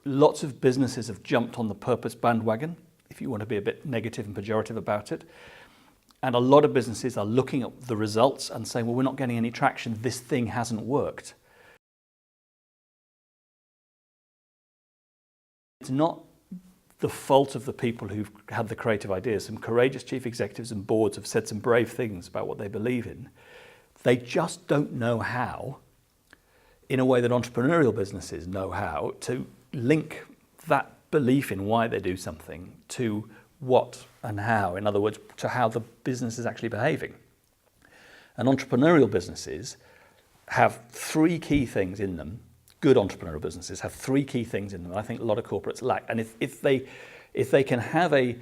Lots of businesses have jumped on the purpose bandwagon, if you want to be a bit negative and pejorative about it. And a lot of businesses are looking at the results and saying, well, we're not getting any traction. This thing hasn't worked. It's not the fault of the people who've had the creative ideas. Some courageous chief executives and boards have said some brave things about what they believe in. They just don't know how, in a way that entrepreneurial businesses know how, to link that belief in why they do something to what and how. In other words, to how the business is actually behaving. And entrepreneurial businesses have three key things in them. Good entrepreneurial businesses have three key things in them I think a lot of corporates lack. And if they can have a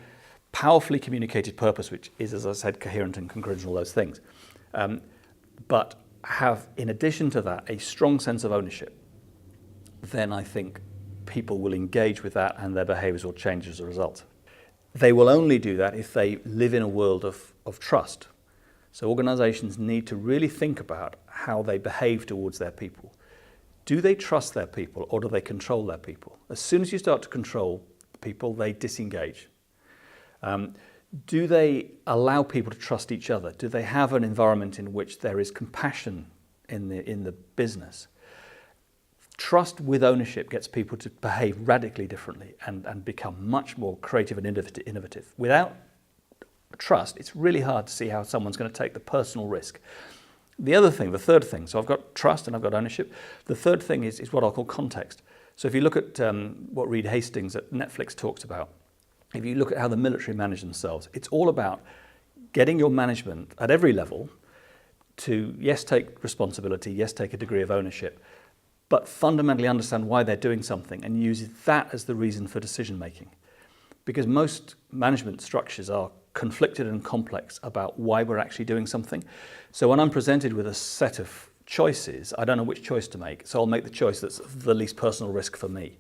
powerfully communicated purpose, which is, as I said, coherent and congruent and all those things, but have, in addition to that, a strong sense of ownership, then I think people will engage with that and their behaviors will change as a result. They will only do that if they live in a world of trust. So organizations need to really think about how they behave towards their people. Do they trust their people or do they control their people? As soon as you start to control people, they disengage. Do they allow people to trust each other? Do they have an environment in which there is compassion in the business? Trust with ownership gets people to behave radically differently and become much more creative and innovative. Without trust, it's really hard to see how someone's going to take the personal risk. The other thing, the third thing, so I've got trust and I've got ownership. The third thing is what I'll call context. So if you look at what Reed Hastings at Netflix talks about, if you look at how the military manage themselves, it's all about getting your management at every level to, yes, take responsibility, yes, take a degree of ownership, but fundamentally understand why they're doing something and use that as the reason for decision making. Because most management structures are conflicted and complex about why we're actually doing something. So when I'm presented with a set of choices, I don't know which choice to make, so I'll make the choice that's the least personal risk for me.